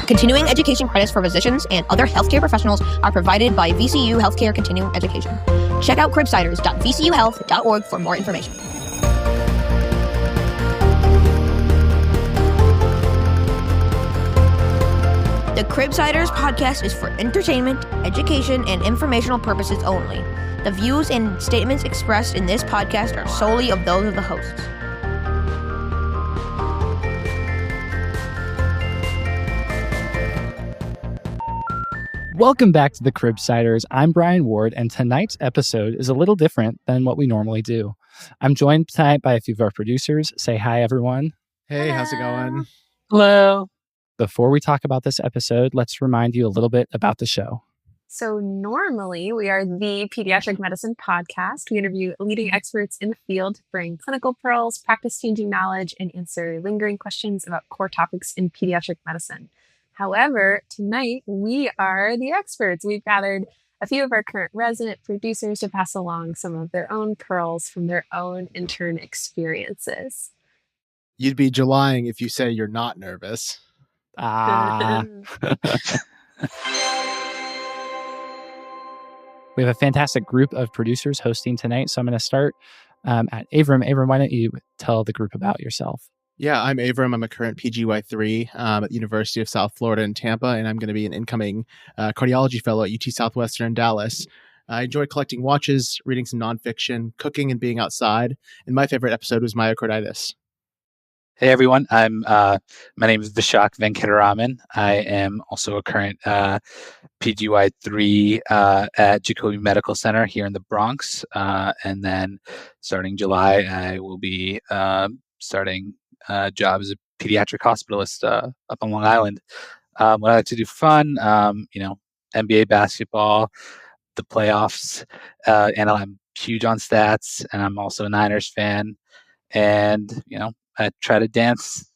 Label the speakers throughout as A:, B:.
A: Continuing education credits for physicians and other healthcare professionals are provided by VCU Healthcare Continuing Education. Check out cribsiders.vcuhealth.org for more information. The Cribsiders podcast is for entertainment, education, and informational purposes only. The views and statements expressed in this podcast are solely of those of the hosts.
B: Welcome back to the Cribsiders. I'm Brian Ward, and tonight's episode is a little different than what we normally do. I'm joined tonight by a few of our producers. Say hi, everyone.
C: Hey, how's it going?
D: Hello.
B: Before we talk about this episode, let's remind you a little bit about the show.
D: So normally we are the Pediatric Medicine podcast. We interview leading experts in the field to bring clinical pearls, practice-changing knowledge, and answer lingering questions about core topics in pediatric medicine. However, tonight we are the experts. We've gathered a few of our current resident producers to pass along some of their own pearls from their own intern experiences.
C: You'd be Julying if you say you're not nervous.
B: We have a fantastic group of producers hosting tonight, so I'm going to start at Avram. Avram, why don't you tell the group about yourself?
C: Yeah, I'm Avram. I'm a current PGY3 at the University of South Florida in Tampa, and I'm going to be an incoming cardiology fellow at UT Southwestern in Dallas. I enjoy collecting watches, reading some nonfiction, cooking, and being outside. And my favorite episode was myocarditis.
E: Hey everyone, my name is Vishak Venkataraman. I am also a current PGY3 at Jacobi Medical Center here in the Bronx. And then starting July, I will be starting a job as a pediatric hospitalist up on Long Island. What I like to do for fun, NBA basketball, the playoffs, and I'm huge on stats, and I'm also a Niners fan. And, I try to dance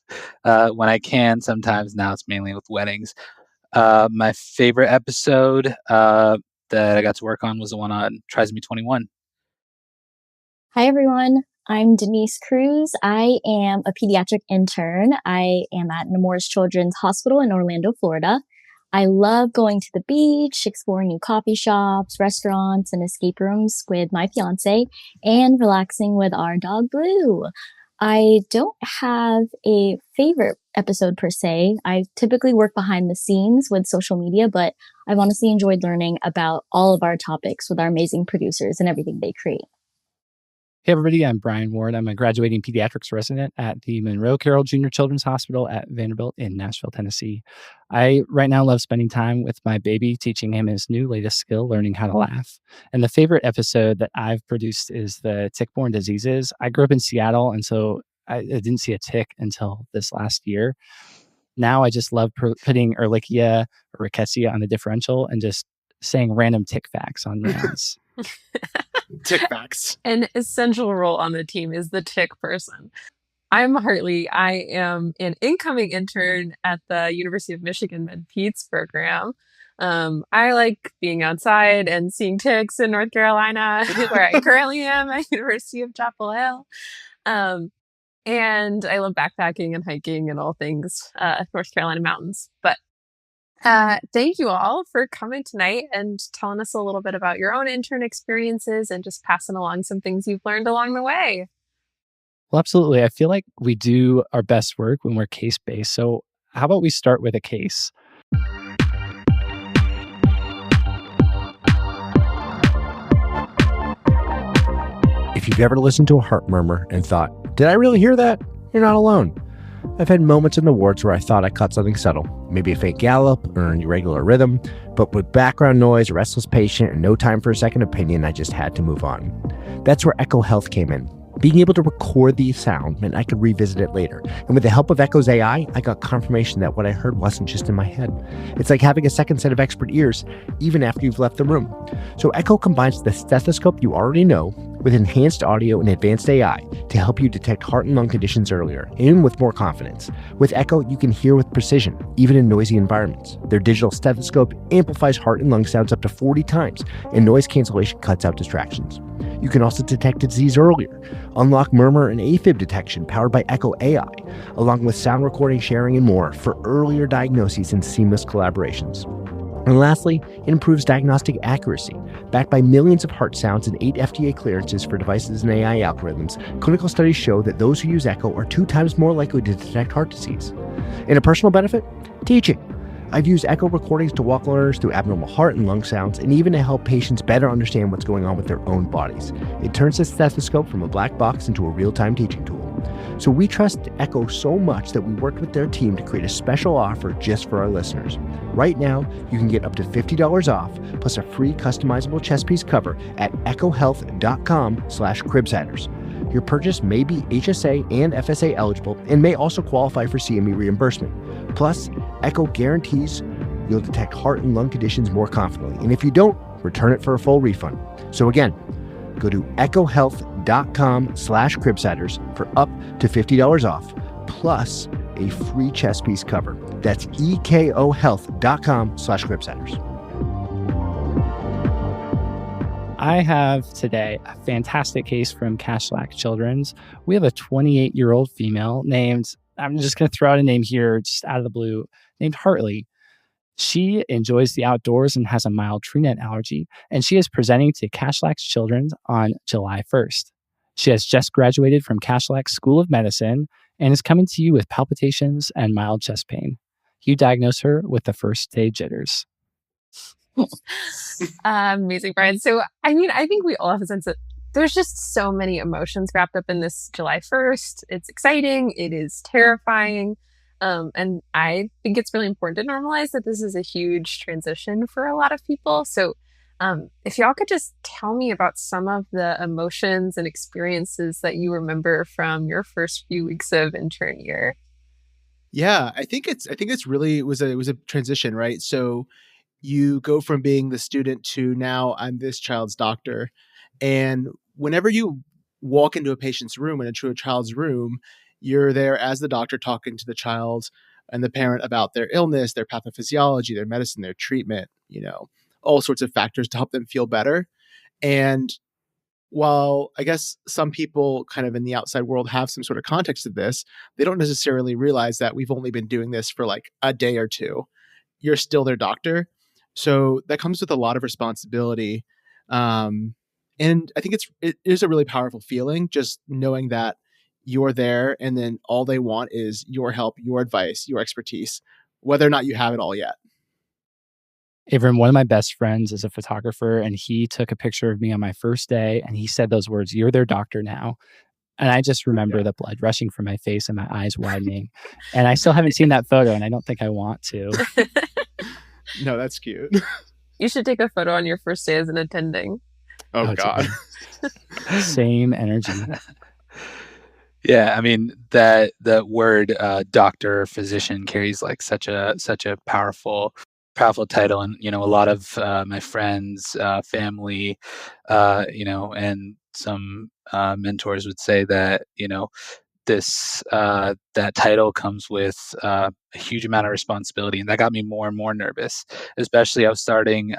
E: when I can. Sometimes now it's mainly with weddings. My favorite episode that I got to work on was the one on Trisomy 21.
F: Hi, everyone. I'm Denise Cruz. I am a pediatric intern. I am at Nemours Children's Hospital in Orlando, Florida. I love going to the beach, exploring new coffee shops, restaurants, and escape rooms with my fiance, and relaxing with our dog, Blue. I don't have a favorite episode per se. I typically work behind the scenes with social media, but I've honestly enjoyed learning about all of our topics with our amazing producers and everything they create.
B: Hey everybody, I'm Brian Ward. I'm a graduating pediatrics resident at the Monroe Carroll Jr. Children's Hospital at Vanderbilt in Nashville, Tennessee. I right now love spending time with my baby, teaching him his new latest skill, learning how to laugh. And the favorite episode that I've produced is the tick-borne diseases. I grew up in Seattle, and so I didn't see a tick until this last year. Now I just love putting Ehrlichia or Rickettsia on the differential and just saying random tick facts on rounds.
C: Tick facts.
D: An essential role on the team is the tick person. I'm Hartley. I am an incoming intern at the University of Michigan Med-Peds program. I like being outside and seeing ticks in North Carolina, where I currently am at University of Chapel Hill. And I love backpacking and hiking and all things North Carolina mountains. But thank you all for coming tonight and telling us a little bit about your own intern experiences and just passing along some things you've learned along the way.
B: Well, absolutely. I feel like we do our best work when we're case-based. So how about we start with a case?
G: If you've ever listened to a heart murmur and thought, did I really hear that? You're not alone. I've had moments in the wards where I thought I caught something subtle, maybe a faint gallop or an irregular rhythm, but with background noise, a restless patient, and no time for a second opinion, I just had to move on. That's where Echo Health came in. Being able to record the sound meant I could revisit it later. And with the help of Echo's AI, I got confirmation that what I heard wasn't just in my head. It's like having a second set of expert ears, even after you've left the room. So Echo combines the stethoscope you already know with enhanced audio and advanced AI to help you detect heart and lung conditions earlier and with more confidence. With Echo, you can hear with precision, even in noisy environments. Their digital stethoscope amplifies heart and lung sounds up to 40 times, and noise cancellation cuts out distractions. You can also detect disease earlier, unlock murmur and AFib detection powered by Echo AI, along with sound recording, sharing, and more for earlier diagnoses and seamless collaborations. And lastly, it improves diagnostic accuracy. Backed by millions of heart sounds and 8 FDA clearances for devices and AI algorithms, clinical studies show that those who use Echo are 2 times more likely to detect heart disease. And a personal benefit? Teaching. I've used Echo recordings to walk learners through abnormal heart and lung sounds, and even to help patients better understand what's going on with their own bodies. It turns the stethoscope from a black box into a real-time teaching tool. So we trust Echo so much that we worked with their team to create a special offer just for our listeners. Right now, you can get up to $50 off, plus a free customizable chest piece cover at echohealth.com/Cribsiders. Your purchase may be HSA and FSA eligible and may also qualify for CME reimbursement. Plus, Echo guarantees you'll detect heart and lung conditions more confidently. And if you don't, return it for a full refund. So again, go to echohealth.com/Cribsiders for up to $50 off, plus a free chest piece cover. That's ekohealth.com/Cribsiders.
B: I have today a fantastic case from Cashlack Children's. We have a 28-year-old female named, I'm just going to throw out a name here just out of the blue, named Hartley. She enjoys the outdoors and has a mild tree nut allergy, and she is presenting to Cashlack Children's on July 1st. She has just graduated from Cashlack School of Medicine and is coming to you with palpitations and mild chest pain. You diagnose her with the first day jitters.
D: Amazing, Brian. So, I mean, I think we all have a sense that there's just so many emotions wrapped up in this July 1st. It's exciting. It is terrifying. And I think it's really important to normalize that this is a huge transition for a lot of people. So, if y'all could just tell me about some of the emotions and experiences that you remember from your first few weeks of intern year.
C: Yeah, I think it's really it was a transition, right? So you go from being the student to now I'm this child's doctor. And whenever you walk into a patient's room and into a child's room, you're there as the doctor talking to the child and the parent about their illness, their pathophysiology, their medicine, their treatment, all sorts of factors to help them feel better. And while I guess some people kind of in the outside world have some sort of context to this, they don't necessarily realize that we've only been doing this for like a day or two. You're still their doctor. So that comes with a lot of responsibility. And I think it is a really powerful feeling just knowing that you're there and then all they want is your help, your advice, your expertise, whether or not you have it all yet.
B: Avram, one of my best friends is a photographer, and he took a picture of me on my first day, and he said those words, "You're their doctor now." And I just remember the blood rushing from my face and my eyes widening. And I still haven't seen that photo, and I don't think I want to.
C: No, that's cute.
D: You should take a photo on your first day as an attending.
C: Oh God.
B: Same energy.
E: Yeah, I mean that the word doctor, physician carries like such a powerful title, and a lot of my friends, family, and some mentors would say that this that title comes with a huge amount of responsibility, and that got me more and more nervous. Especially, I was starting,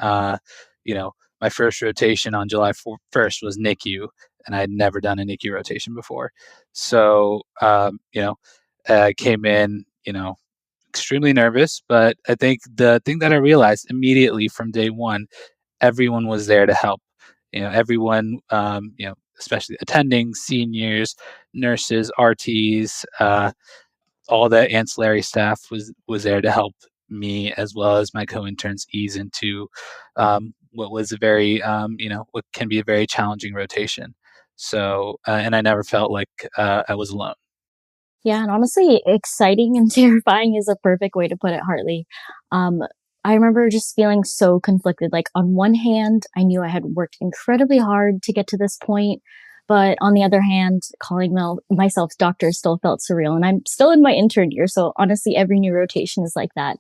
E: my first rotation on July 1st was NICU, and I had never done a NICU rotation before. So, I came in, extremely nervous. But I think the thing that I realized immediately from day one, everyone was there to help. Everyone, especially attending, seniors, nurses, RTs, all the ancillary staff was there to help me as well as my co-interns ease into what was a very, what can be a very challenging rotation. So, and I never felt like I was alone.
F: Yeah, and honestly, exciting and terrifying is a perfect way to put it, Hartley. I remember just feeling so conflicted. Like on one hand, I knew I had worked incredibly hard to get to this point. But on the other hand, calling myself doctor still felt surreal. And I'm still in my intern year. So honestly, every new rotation is like that.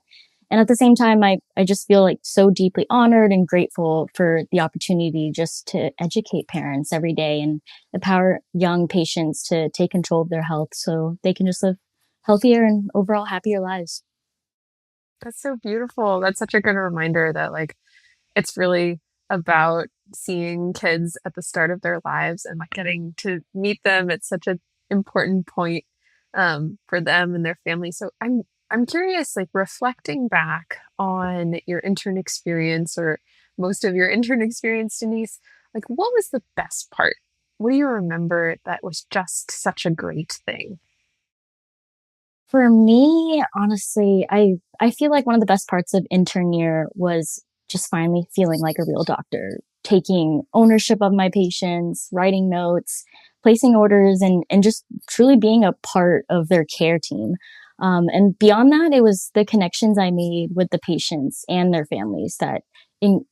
F: And at the same time, I just feel like so deeply honored and grateful for the opportunity just to educate parents every day and empower young patients to take control of their health so they can just live healthier and overall happier lives.
D: That's so beautiful. That's such a good reminder that like it's really about seeing kids at the start of their lives and like getting to meet them at such an important point for them and their family. So I'm curious, like reflecting back on your intern experience or most of your intern experience, Denise, like what was the best part? What do you remember that was just such a great thing?
F: For me, honestly, I feel like one of the best parts of intern year was just finally feeling like a real doctor, taking ownership of my patients, writing notes, placing orders, and just truly being a part of their care team. And beyond that, it was the connections I made with the patients and their families that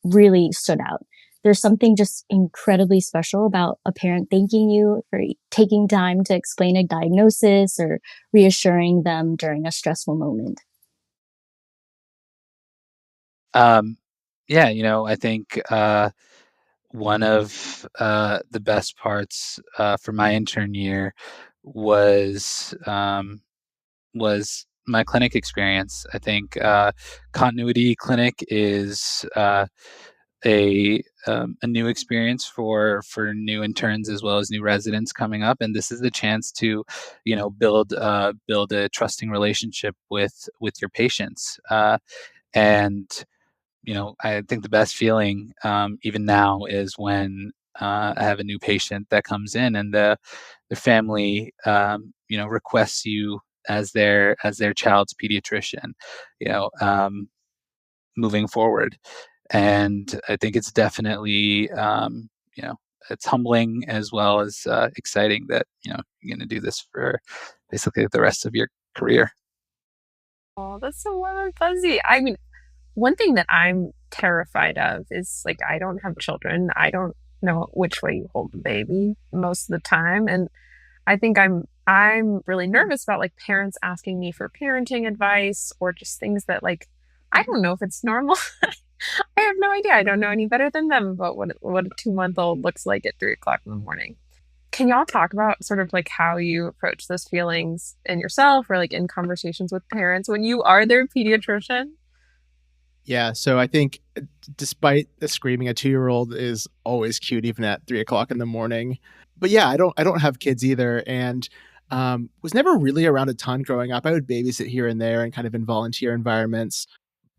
F: really stood out. There's something just incredibly special about a parent thanking you for taking time to explain a diagnosis or reassuring them during a stressful moment.
E: Yeah, I think one of the best parts for my intern year was my clinic experience. I think continuity clinic is a new experience for new interns as well as new residents coming up, and this is the chance to build a trusting relationship with your patients, and I think the best feeling even now is when I have a new patient that comes in and the family requests you as their child's pediatrician, you know um, moving forward. And I think it's definitely, it's humbling as well as exciting that, you're going to do this for basically the rest of your career.
D: Oh, that's so warm and fuzzy. I mean, one thing that I'm terrified of is like I don't have children. I don't know which way you hold the baby most of the time. And I think I'm really nervous about like parents asking me for parenting advice or just things that like I don't know if it's normal. I have no idea. I don't know any better tthan them about what a 2-month-old looks like at 3 o'clock in the morning. Can y'all talk about sort of like how you approach those feelings in yourself or like in conversations with parents when you are their pediatrician?
C: Yeah, so I think despite the screaming, a 2-year-old is always cute, even at 3 o'clock in the morning. But yeah, I don't have kids either, and was never really around a ton growing up. I would babysit here and there and kind of in volunteer environments.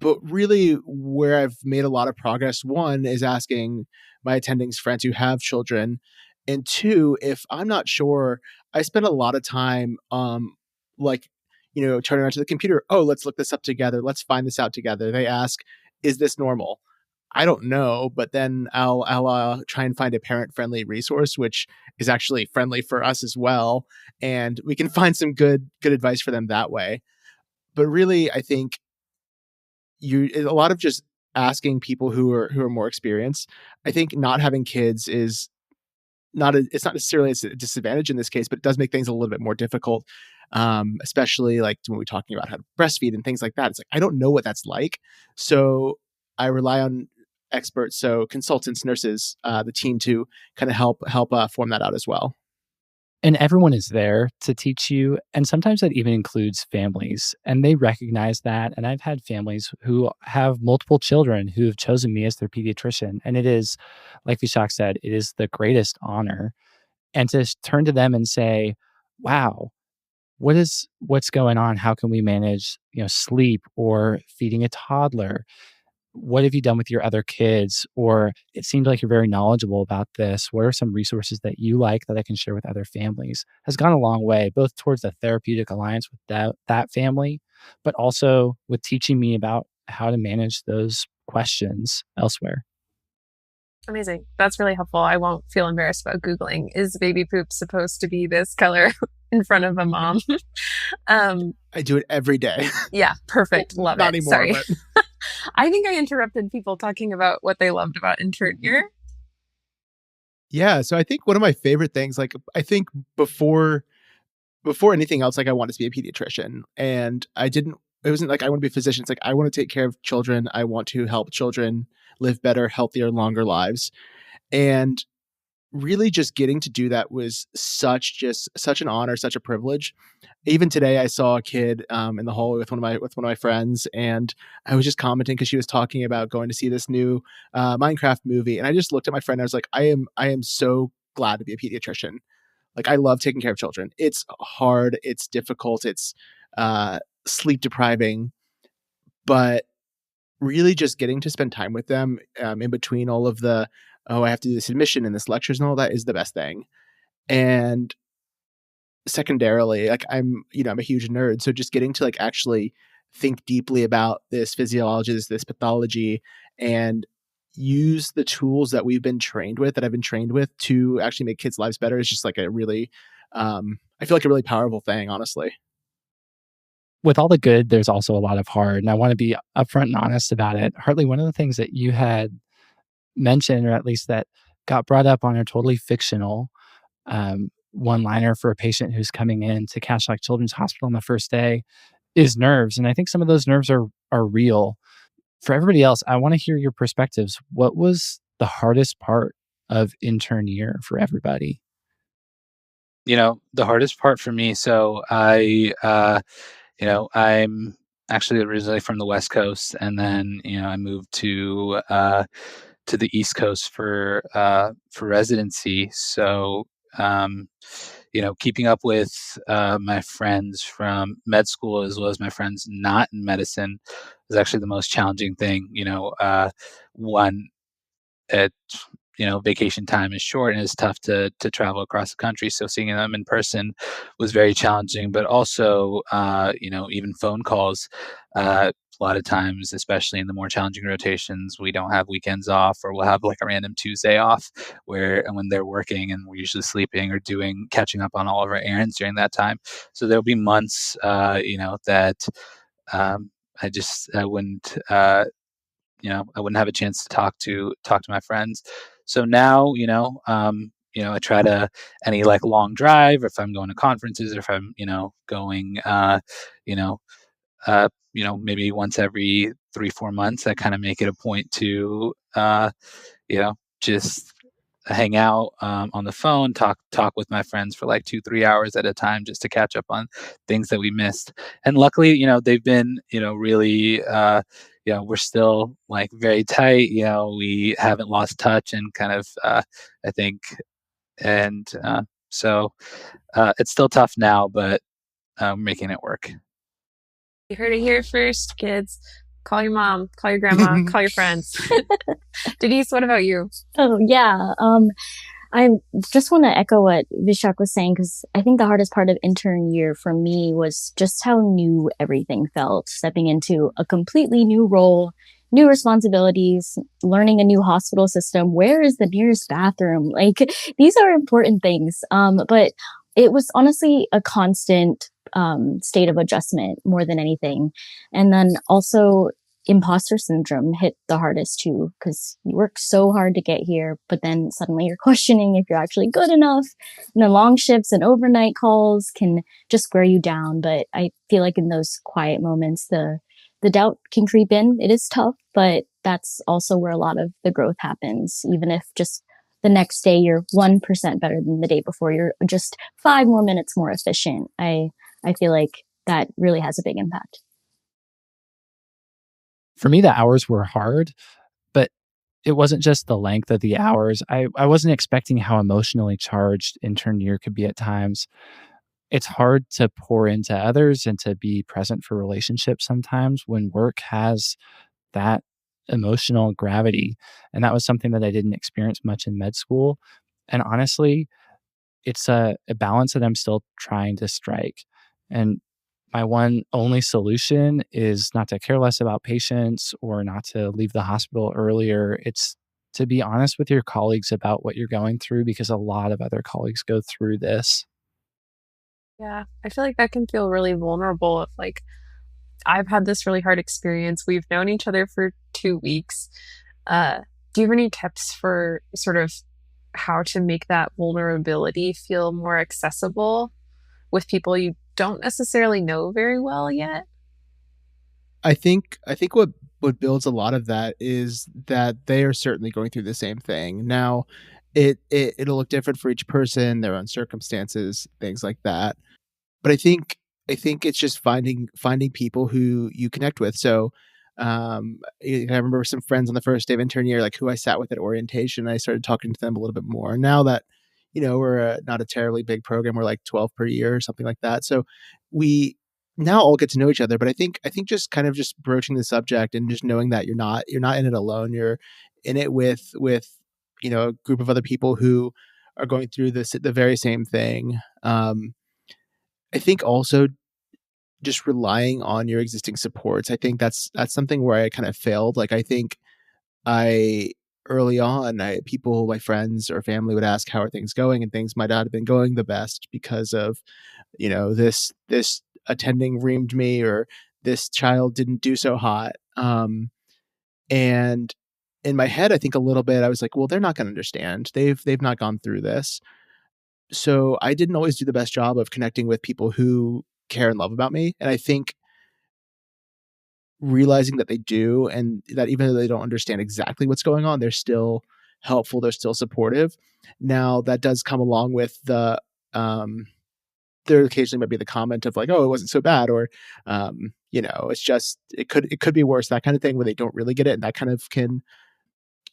C: But really, where I've made a lot of progress, one is asking my attendings friends who have children, and two, if I'm not sure, I spend a lot of time, like turning around to the computer. Oh, let's look this up together. Let's find this out together. They ask, "Is this normal?" I don't know, but then I'll try and find a parent friendly resource, which is actually friendly for us as well, and we can find some good advice for them that way. But really, I think a lot of just asking people who are more experienced. I think not having kids is it's not necessarily a disadvantage in this case, but it does make things a little bit more difficult. Especially like when we're talking about how to breastfeed and things like that. It's like I don't know what that's like, so I rely on experts, so consultants, nurses, the team to kind of help form that out as well.
B: And everyone is there to teach you. And sometimes that even includes families. And they recognize that. And I've had families who have multiple children who have chosen me as their pediatrician. And it is, like Vishak said, it is the greatest honor. And to turn to them and say, wow, what's going on? How can we manage, sleep or feeding a toddler? What have you done with your other kids? Or it seems like you're very knowledgeable about this. What are some resources that you like that I can share with other families? Has gone a long way, both towards the therapeutic alliance with that family, but also with teaching me about how to manage those questions elsewhere.
D: Amazing. That's really helpful. I won't feel embarrassed about Googling, is baby poop supposed to be this color in front of a mom?
C: I do it every day.
D: Yeah, perfect.
C: Well,
D: Love
C: not
D: it.
C: anymore,
D: Sorry.
C: but
D: I think I interrupted people talking about what they loved about intern year.
C: yeah. So I think one of my favorite things, like I think before anything else, like I wanted to be a pediatrician, and I didn't it wasn't like I want to be a physician. It's like I want to take care of children. I want to help children live better, healthier, longer lives. And really just getting to do that was such an honor, such a privilege. Even today, I saw a kid in the hallway with one of my friends, and I was just commenting because she was talking about going to see this new Minecraft movie, and I just looked at my friend. And I was like, I am so glad to be a pediatrician. Like, I love taking care of children. It's hard, it's difficult, it's sleep depriving, but really just getting to spend time with them in between all of the, oh, I have to do this admission and this lectures and all that is the best thing. And secondarily, like I'm a huge nerd. So just getting to like actually think deeply about this physiology, this pathology, and use the tools that I've been trained with to actually make kids' lives better is just like a really, I feel like a really powerful thing, honestly.
B: With all the good, there's also a lot of hard. And I want to be upfront and honest about it. Hartley, one of the things that you had mentioned, or at least that got brought up on a totally fictional one-liner for a patient who's coming in to Cash Lock Children's Hospital on the first day, is nerves. And I think some of those nerves are real. For everybody else, I want to hear your perspectives. What was the hardest part of intern year for everybody?
E: The hardest part for me, so I'm actually originally from the West Coast, and then I moved to the East Coast for residency. So keeping up with my friends from med school as well as my friends not in medicine was actually the most challenging thing. One, at vacation time is short and it's tough to travel across the country. So seeing them in person was very challenging, but also, even phone calls, a lot of times, especially in the more challenging rotations, we don't have weekends off, or we'll have like a random Tuesday off and when they're working and we're usually sleeping or catching up on all of our errands during that time. So there'll be months, that I wouldn't, I wouldn't have a chance to talk to my friends. So now, I try to, any like long drive, or if I'm going to conferences, or if I'm, going, maybe once every 3-4 months, I kind of make it a point to, just hang out on the phone, talk with my friends for like 2-3 hours at a time, just to catch up on things that we missed. And luckily, they've been, really, we're still like very tight. We haven't lost touch, and kind of, I think, and so it's still tough now, but making it work.
D: You heard it here first, kids. Call your mom, call your grandma, call your friends. Denise, what about you?
F: Oh, yeah. I just want to echo what Vishak was saying, because I think the hardest part of intern year for me was just how new everything felt. Stepping into a completely new role, new responsibilities, learning a new hospital system. Where is the nearest bathroom? Like, these are important things. But it was honestly a constant state of adjustment more than anything. And then also imposter syndrome hit the hardest too, because you work so hard to get here, but then suddenly you're questioning if you're actually good enough. And the long shifts and overnight calls can just wear you down. But I feel like in those quiet moments, the doubt can creep in. It is tough, but that's also where a lot of the growth happens. Even if just the next day you're 1% better than the day before, you're just 5 more minutes more efficient. I feel like that really has a big impact.
B: For me, the hours were hard, but it wasn't just the length of the hours. I wasn't expecting how emotionally charged intern year could be at times. It's hard to pour into others and to be present for relationships sometimes when work has that emotional gravity. And that was something that I didn't experience much in med school. And honestly, it's a balance that I'm still trying to strike. And my one only solution is not to care less about patients or not to leave the hospital earlier. It's to be honest with your colleagues about what you're going through, because a lot of other colleagues go through this.
D: Yeah, I feel like that can feel really vulnerable. If like, I've had this really hard experience. We've known each other for 2 weeks. Do you have any tips for sort of how to make that vulnerability feel more accessible with people you don't necessarily know very well yet?
C: I think what builds a lot of that is that they are certainly going through the same thing. Now, it'll look different for each person, their own circumstances, things like that. But I think it's just finding people who you connect with. So, I remember some friends on the first day of intern year, like who I sat with at orientation. I started talking to them a little bit more. Now that we're not a terribly big program, we're like 12 per year or something like that. So we now all get to know each other. But I think just kind of just broaching the subject and just knowing that you're not in it alone. You're in it with a group of other people who are going through the very same thing. I think also just relying on your existing supports. I think that's something where I kind of failed. Like I think I early on, my friends or family would ask how are things going, and things might not have been going the best because of this attending reamed me, or this child didn't do so hot. And in my head, I think a little bit I was like, well, they're not going to understand. They've not gone through this. So I didn't always do the best job of connecting with people who care and love about me. And I think realizing that they do, and that even though they don't understand exactly what's going on, they're still helpful, they're still supportive. Now that does come along with there occasionally might be the comment of like, oh, it wasn't so bad, or it's just it could be worse, that kind of thing, where they don't really get it, and that kind of can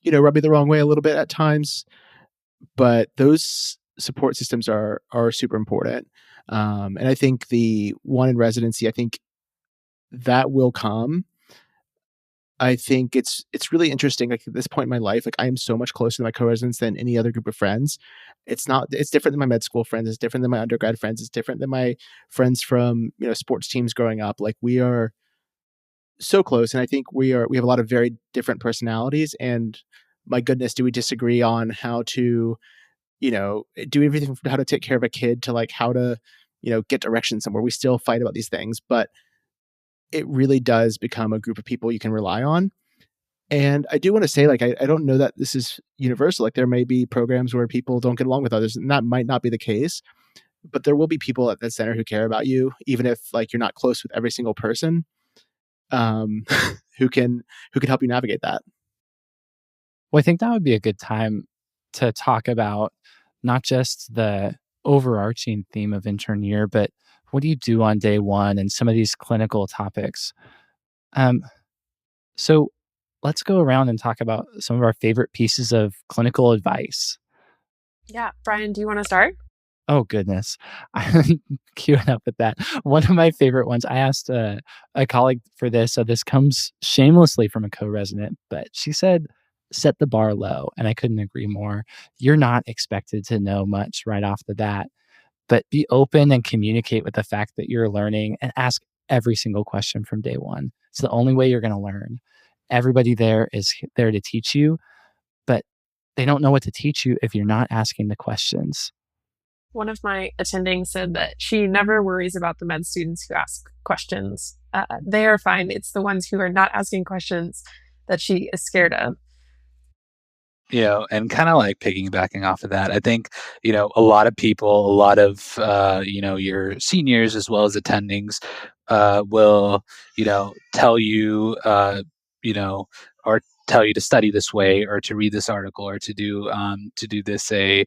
C: rub me the wrong way a little bit at times. But those support systems are super important. And I think the one in residency, I think that will come. I think it's really interesting. Like at this point in my life, like I am so much closer to my co-residents than any other group of friends. It's different than my med school friends. It's different than my undergrad friends. It's different than my friends from, sports teams growing up. Like we are so close. And I think we have a lot of very different personalities, and my goodness, do we disagree on how to, do everything from how to take care of a kid to like how to, get directions somewhere. We still fight about these things, but it really does become a group of people you can rely on. And I do want to say, like, I don't know that this is universal. Like there may be programs where people don't get along with others, and that might not be the case, but there will be people at the center who care about you, even if like you're not close with every single person, who can help you navigate that.
B: Well, I think that would be a good time to talk about not just the overarching theme of intern year, but what do you do on day one and some of these clinical topics. So let's go around and talk about some of our favorite pieces of clinical advice.
D: Yeah. Brian, do you want to start?
B: Oh, goodness. I'm queuing up with that. One of my favorite ones, I asked a colleague for this. So this comes shamelessly from a co-resident, but she said, set the bar low. And I couldn't agree more. You're not expected to know much right off the bat, but be open and communicate with the fact that you're learning, and ask every single question from day one. It's the only way you're going to learn. Everybody there is there to teach you, but they don't know what to teach you if you're not asking the questions.
D: One of my attendings said that she never worries about the med students who ask questions. They are fine. It's the ones who are not asking questions that she is scared of.
E: And kind of like piggybacking off of that, I think, a lot of people, a lot of, your seniors as well as attendings will, tell you, or tell you to study this way, or to read this article, or to do this a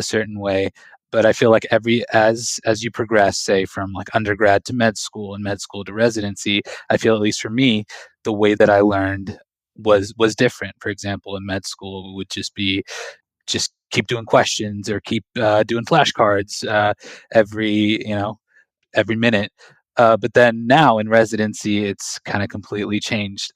E: certain way. But I feel like as you progress, say from like undergrad to med school and med school to residency, I feel, at least for me, the way that I learned was different. For example, in med school, it would just keep doing questions, or keep doing flashcards every minute. But then now in residency, it's kind of completely changed.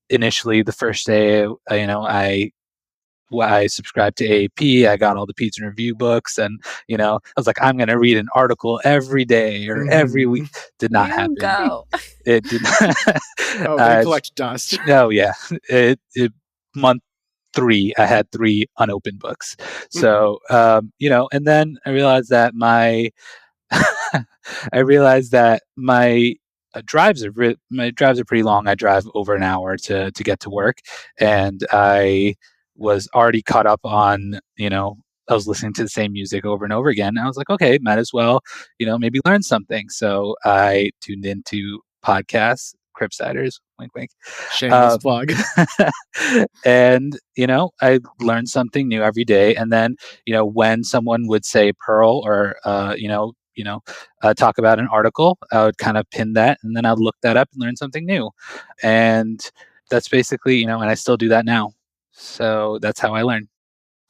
E: Initially, the first day, I subscribed to AAP. I got all the peds and review books, and I was like, I'm going to read an article every day or every week. Did not happen.
D: Go.
E: It did not.
C: Oh, they collect dust.
E: No, yeah. It month 3, I had 3 unopened books. So and then I realized that my drives are pretty long. I drive over an hour to get to work, and I was already caught up on, I was listening to the same music over and over again. I was like, okay, might as well, maybe learn something. So I tuned into podcast, Cribsiders, wink, wink.
C: Shameless plug.
E: And, I learned something new every day. And then, when someone would say Pearl or, talk about an article, I would kind of pin that and then I'd look that up and learn something new. And that's basically, and I still do that now. So that's how I learn.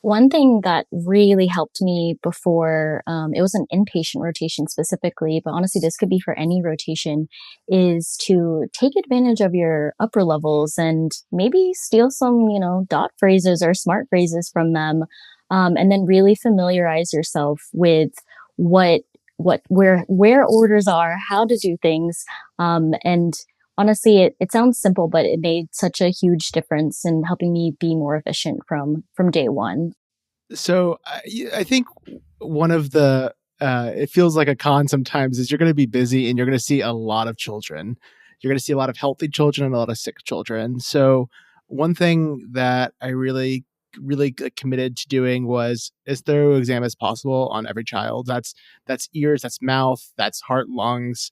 F: One thing that really helped me before, it was an inpatient rotation specifically, but honestly, this could be for any rotation, is to take advantage of your upper levels and maybe steal some, dot phrases or smart phrases from them. And then really familiarize yourself with where orders are, how to do things. And honestly, it sounds simple, but it made such a huge difference in helping me be more efficient from day one.
C: So I think one of the, it feels like a con sometimes, is you're going to be busy and you're going to see a lot of children. You're going to see a lot of healthy children and a lot of sick children. So one thing that I really committed to doing was as thorough exam as possible on every child. That's ears, that's mouth, that's heart, lungs,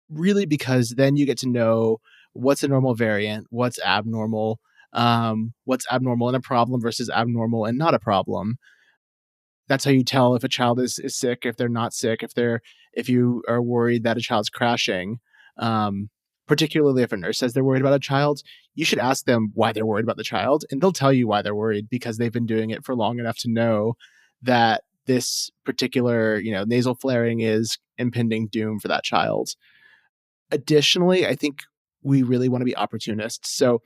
C: really, because then you get to know what's a normal variant, what's abnormal and a problem versus abnormal and not a problem. That's how you tell if a child is sick, if they're not sick, if you are worried that a child's crashing. Particularly if a nurse says they're worried about a child, you should ask them why they're worried about the child, and they'll tell you why they're worried because they've been doing it for long enough to know that this particular, nasal flaring is impending doom for that child. Additionally, I think we really want to be opportunists. So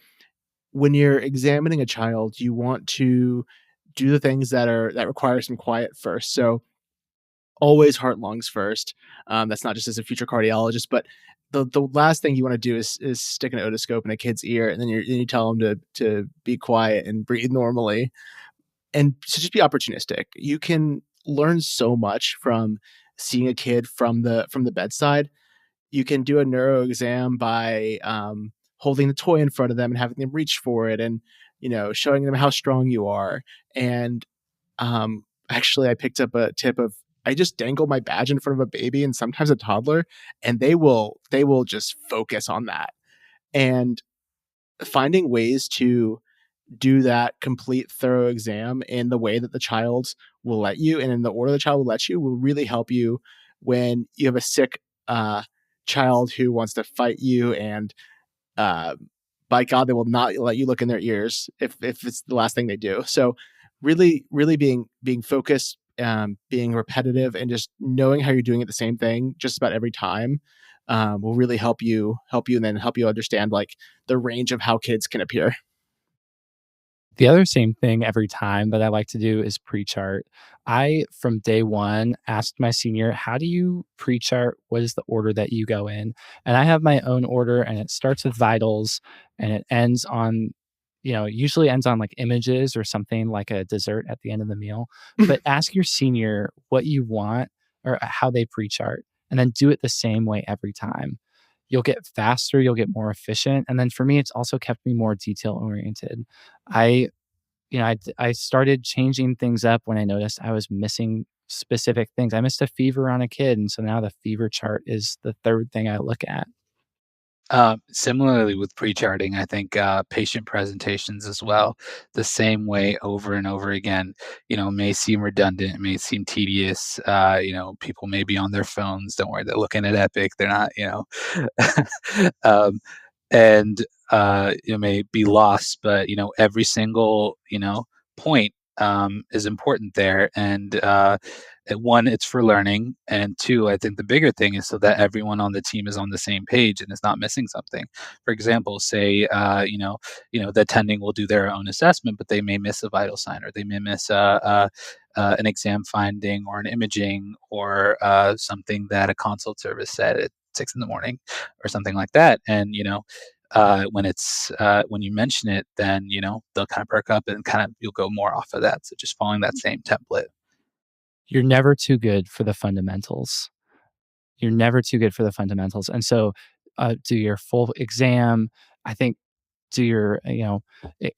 C: when you're examining a child, you want to do the things that require some quiet first. So always heart, lungs first. That's not just as a future cardiologist, but the last thing you want to do is stick an otoscope in a kid's ear, and then you tell them to be quiet and breathe normally. And so just be opportunistic. You can learn so much from seeing a kid from the bedside. You can do a neuro exam by holding the toy in front of them and having them reach for it, and showing them how strong you are. And actually, I picked up a tip of, I just dangle my badge in front of a baby and sometimes a toddler, and they will just focus on that. And finding ways to do that complete thorough exam in the way that the child will let you and in the order the child will let you will really help you when you have a sick child who wants to fight you, and by God, they will not let you look in their ears if it's the last thing they do. So really being focused, being repetitive, and just knowing how you're doing it the same thing just about every time will really help you and then help you understand like the range of how kids can appear.
B: The other same thing every time that I like to do is pre-chart. I, from day one, asked my senior, how do you pre-chart? What is the order that you go in? And I have my own order, and it starts with vitals and it ends on, usually ends on like images or something like a dessert at the end of the meal. But ask your senior what you want or how they pre-chart, and then do it the same way every time. You'll get faster, you'll get more efficient. And then for me, it's also kept me more detail oriented. I started changing things up when I noticed I was missing specific things. I missed a fever on a kid. And so now the fever chart is the third thing I look at.
E: Similarly with pre-charting, I think patient presentations as well, the same way over and over again, may seem redundant, it may seem tedious. People may be on their phones. Don't worry, they're looking at Epic. They're not, and it may be lost, but every single point is important there. And one, it's for learning, and two, I think the bigger thing is so that everyone on the team is on the same page and is not missing something. For example, say the attending will do their own assessment, but they may miss a vital sign, or they may miss an exam finding or an imaging or something that a consult service said at 6 a.m. or something like that. And when you mention it, then they'll kind of perk up and you'll go more off of that. So just following that same template.
B: You're never too good for the fundamentals. And so do your full exam. I think do your,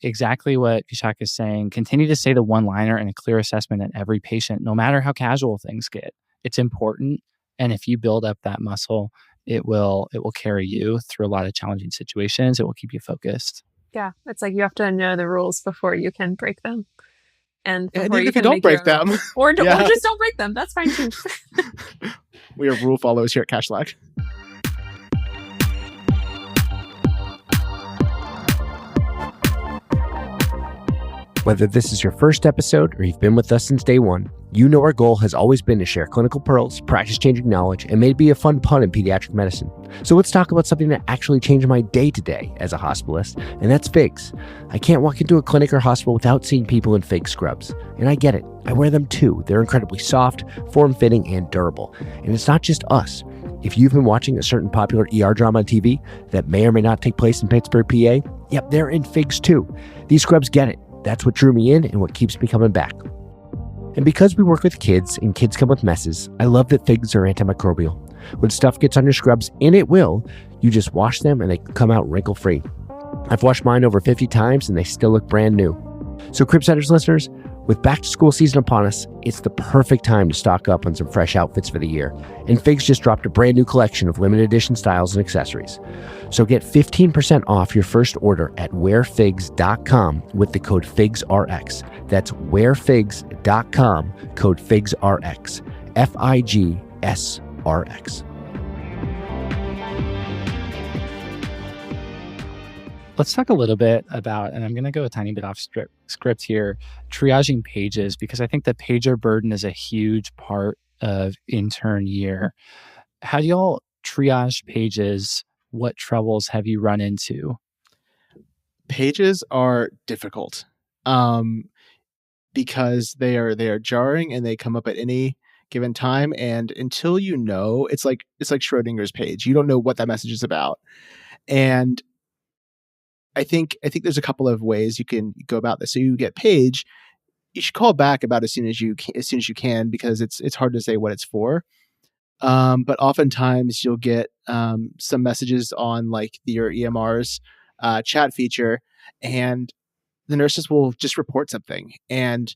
B: exactly what Kishak is saying. Continue to say the one-liner and a clear assessment at every patient, no matter how casual things get. It's important. And if you build up that muscle, it will carry you through a lot of challenging situations. It will keep you focused.
D: Yeah, it's like you have to know the rules before you can break them. And
C: And
D: before
C: even
D: you
C: if you
D: can
C: don't
D: make your
C: break
D: own
C: them.
D: rules. Or
C: Yeah.
D: just don't break them. That's fine too.
C: We are rule followers here at Cashlack.
G: Whether this is your first episode or you've been with us since day one, you know our goal has always been to share clinical pearls, practice-changing knowledge, and maybe a fun pun in pediatric medicine. So let's talk about something that actually changed my day-to-day as a hospitalist, and that's figs. I can't walk into a clinic or hospital without seeing people in fig scrubs. And I get it. I wear them too. They're incredibly soft, form-fitting, and durable. And it's not just us. If you've been watching a certain popular ER drama on TV that may or may not take place in Pittsburgh, PA, yep, they're in figs too. These scrubs get it. That's what drew me in and what keeps me coming back. And because we work with kids and kids come with messes, I love that figs are antimicrobial. When stuff gets on your scrubs, and it will, you just wash them and they come out wrinkle-free. I've washed mine over 50 times and they still look brand new. So Cribsiders listeners, with back to school season upon us, it's the perfect time to stock up on some fresh outfits for the year. And Figs just dropped a brand new collection of limited edition styles and accessories. So get 15% off your first order at wearfigs.com with the code FIGSRX. That's wearfigs.com, code FIGSRX. FIGSRX.
B: Let's talk a little bit about, and I'm going to go a tiny bit off script here, triaging pages, because I think the pager burden is a huge part of intern year. How do y'all triage pages? What troubles have you run into?
C: Pages are difficult because they are jarring and they come up at any given time. And until you know, it's like Schrodinger's page. You don't know what that message is about. And I think there's a couple of ways you can go about this. So you get page, you should call back about as soon as you can, because it's hard to say what it's for. But oftentimes you'll get some messages on like your EMR's chat feature, and the nurses will just report something, and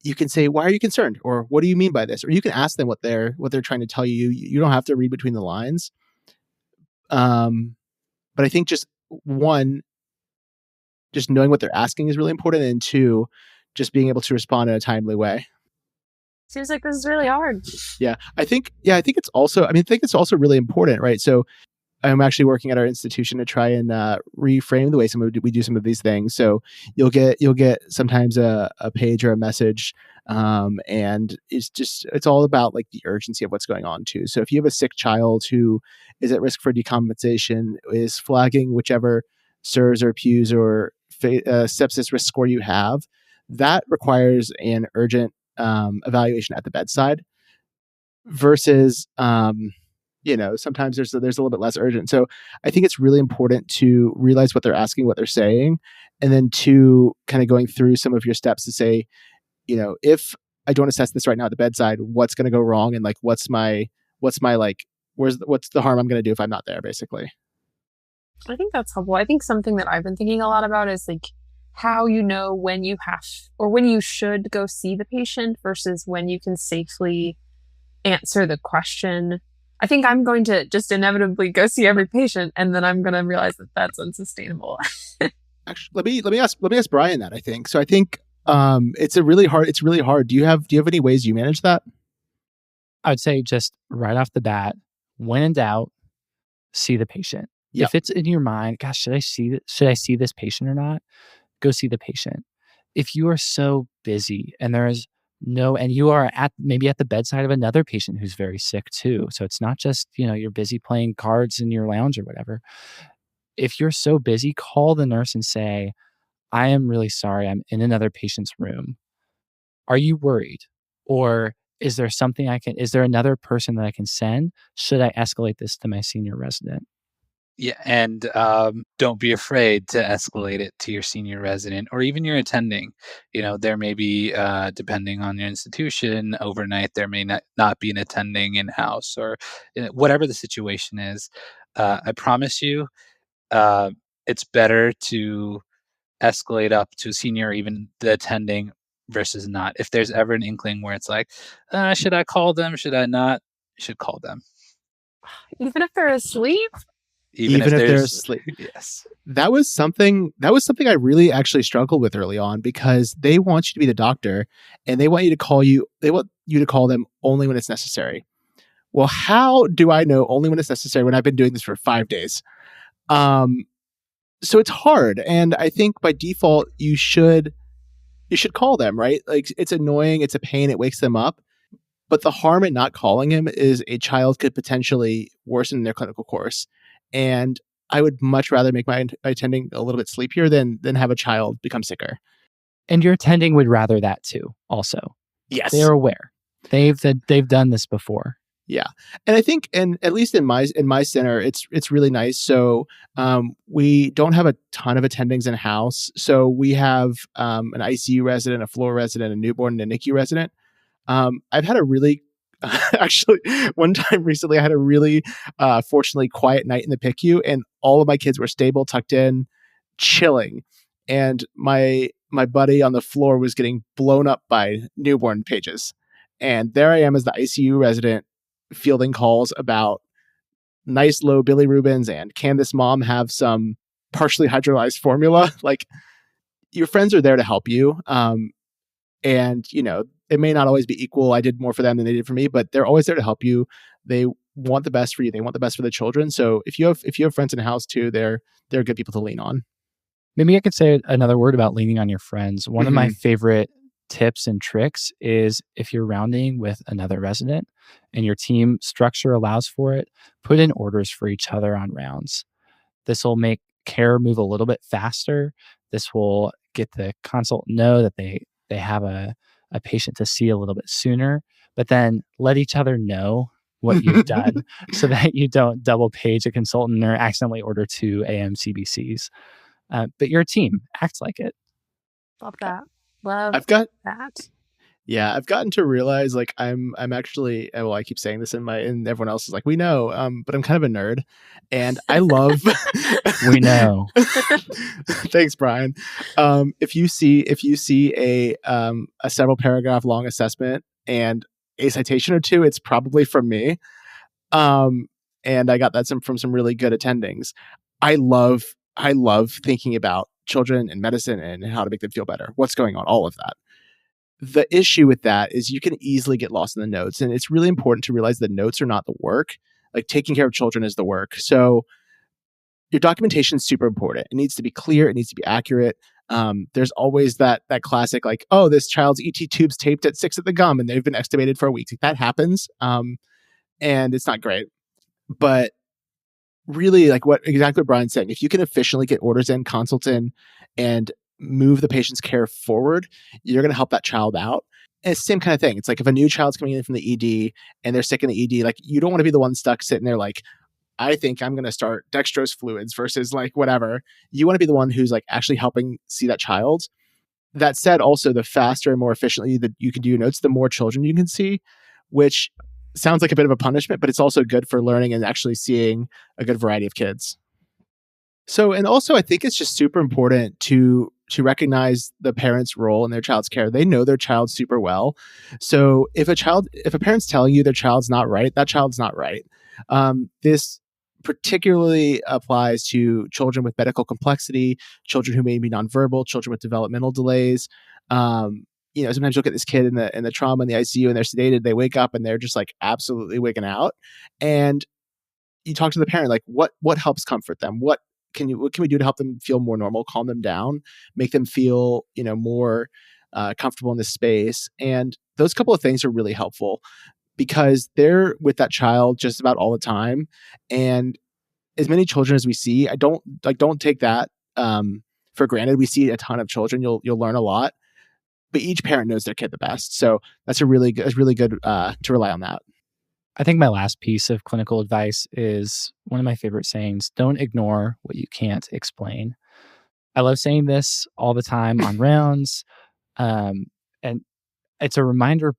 C: you can say, "Why are you concerned?" or "What do you mean by this?" Or you can ask them what they're trying to tell you. You don't have to read between the lines. But I think just knowing what they're asking is really important, and two, just being able to respond in a timely way.
D: Seems like this is really hard.
C: I think it's also really important, right? So I'm actually working at our institution to try and reframe the way we do some of these things. So you'll get sometimes a page or a message, and it's all about like the urgency of what's going on too. So if you have a sick child who is at risk for decompensation, is flagging whichever SIRS or PEWS or sepsis risk score you have, that requires an urgent evaluation at the bedside versus sometimes there's a little bit less urgent. So I think it's really important to realize what they're asking, what they're saying, and then to kind of going through some of your steps to say, if I don't assess this right now at the bedside, what's going to go wrong, and like what's the harm I'm going to do if I'm not there, basically.
D: I think that's helpful. I think something that I've been thinking a lot about is like how you know when you have or when you should go see the patient versus when you can safely answer the question. I think I'm going to just inevitably go see every patient, and then I'm going to realize that that's unsustainable.
C: Actually, let me ask Brian that. I think so. I think it's really hard. Do you have any ways you manage that?
B: I would say just right off the bat, when in doubt, see the patient.
C: Yep.
B: If it's in your mind, gosh, should I see this patient or not? Go see the patient. If you are so busy and and you are maybe at the bedside of another patient who's very sick too. So it's not just, you're busy playing cards in your lounge or whatever. If you're so busy, call the nurse and say, "I am really sorry. I'm in another patient's room. Are you worried? Or is there another person that I can send? Should I escalate this to my senior resident?"
E: Yeah, and don't be afraid to escalate it to your senior resident or even your attending. There may be, depending on your institution, overnight, there may not be an attending in-house or whatever the situation is. I promise you, it's better to escalate up to a senior or even the attending versus not. If there's ever an inkling where it's like, should I call them? Should I not? You should call them.
D: Even if they're asleep?
E: Even if
C: they're
E: there's
C: asleep.
E: yes.
C: That was something I really actually struggled with early on, because they want you to be the doctor and they want you to call them only when it's necessary. Well, how do I know only when it's necessary when I've been doing this for 5 days? So it's hard. And I think by default, you should call them, right? Like, it's annoying. It's a pain. It wakes them up. But the harm in not calling him is a child could potentially worsen their clinical course. And I would much rather make my attending a little bit sleepier than have a child become sicker.
B: And your attending would rather that too, also.
C: Yes.
B: They're aware. They've done this before.
C: Yeah. And I think, and at least in my center, it's really nice. So we don't have a ton of attendings in house. So we have an ICU resident, a floor resident, a newborn, and a NICU resident. I've had a really, actually, one time recently, I had a really, fortunately quiet night in the PICU, and all of my kids were stable, tucked in, chilling. And my buddy on the floor was getting blown up by newborn pages. And there I am as the ICU resident fielding calls about nice low bilirubins and can this mom have some partially hydrolyzed formula? Like, your friends are there to help you. And, it may not always be equal. I did more for them than they did for me, but they're always there to help you. They want the best for you. They want the best for the children. So if you have friends in the house too, they're good people to lean on.
B: Maybe I could say another word about leaning on your friends. One of my favorite tips and tricks is, if you're rounding with another resident and your team structure allows for it, put in orders for each other on rounds. This will make care move a little bit faster. This will get the consultant know that they have a patient to see a little bit sooner, but then let each other know what you've done so that you don't double page a consultant or accidentally order 2 AM CBCs. But your team acts like it.
D: Love that. Love that.
C: Yeah, I've gotten to realize, like, I'm actually, well, I keep saying this and everyone else is like, we know, but I'm kind of a nerd, and I love.
B: We know.
C: Thanks, Brian. If you see a several paragraph long assessment and a citation or 2, it's probably from me. And I got that from some really good attendings. I love thinking about children and medicine and how to make them feel better. What's going on? All of that. The issue with that is you can easily get lost in the notes, and it's really important to realize the notes are not the work. Like, taking care of children is the work. So your documentation is super important. It needs to be clear. It needs to be accurate. There's always that classic, like, oh, this child's ET tube's taped at 6 at the gum and they've been extubated for a week. Like, that happens. And it's not great. But really, like exactly what Brian's saying, if you can efficiently get orders in, consults in, and move the patient's care forward, you're going to help that child out. And it's the same kind of thing. It's like, if a new child's coming in from the ED and they're sick in the ED, like, you don't want to be the one stuck sitting there like, I think I'm going to start dextrose fluids versus like whatever. You want to be the one who's like actually helping see that child. That said, also, the faster and more efficiently that you can do your notes, the more children you can see, which sounds like a bit of a punishment, but it's also good for learning and actually seeing a good variety of kids. So, and also, I think it's just super important to recognize the parent's role in their child's care. They know their child super well. So if a parent's telling you their child's not right, that child's not right. This particularly applies to children with medical complexity, children who may be nonverbal, children with developmental delays. Sometimes you'll get this kid in the trauma in the ICU and they're sedated. They wake up and they're just like absolutely wigging out. And you talk to the parent, like, what helps comfort them? What can we do to help them feel more normal, calm them down, make them feel, more comfortable in this space? And those couple of things are really helpful because they're with that child just about all the time. And as many children as we see, I don't take that for granted. We see a ton of children. You'll learn a lot, but each parent knows their kid the best. So that's really good to rely on that.
B: I think my last piece of clinical advice is one of my favorite sayings: don't ignore what you can't explain. I love saying this all the time on rounds. And it's a reminder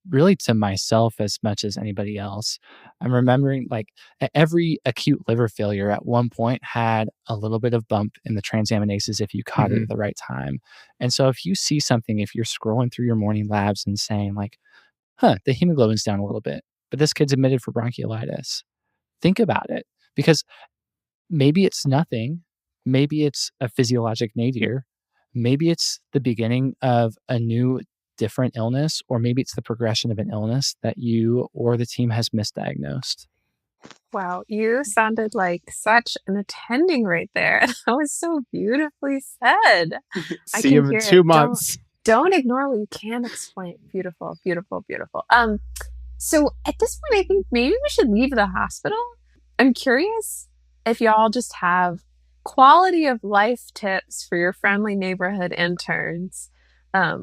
B: really to myself as much as anybody else. I'm remembering, like, every acute liver failure at one point had a little bit of bump in the transaminases if you caught it at the right time. And so if you see something, if you're scrolling through your morning labs and saying like, the hemoglobin's down a little bit, but this kid's admitted for bronchiolitis, think about it, because maybe it's nothing. Maybe it's a physiologic nadir. Maybe it's the beginning of a new, different illness, or maybe it's the progression of an illness that you or the team has misdiagnosed.
D: Wow, you sounded like such an attending right there. That was so beautifully said. I
C: See you
D: can
C: in
D: hear
C: 2
D: it.
C: months.
D: Don't ignore what you can explain. Beautiful, beautiful, beautiful. So at this point, I think maybe we should leave the hospital. I'm curious if y'all just have quality of life tips for your friendly neighborhood interns.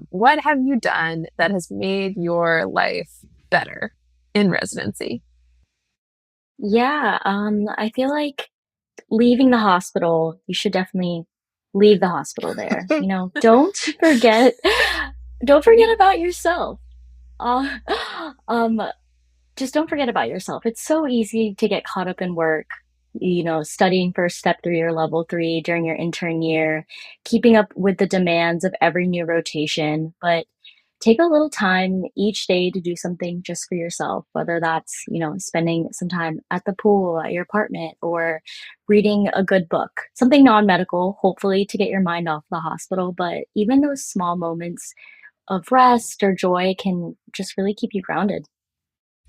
D: What have you done that has made your life better in residency?
F: Yeah, I feel like leaving the hospital, you should definitely leave the hospital there. Don't forget about yourself. Uh, um, just don't forget about yourself. It's so easy to get caught up in work, studying for step 3 or level 3 during your intern year, keeping up with the demands of every new rotation. But take a little time each day to do something just for yourself, whether that's, spending some time at the pool at your apartment or reading a good book, something non-medical, hopefully to get your mind off the hospital. But even those small moments of rest or joy can just really keep you grounded.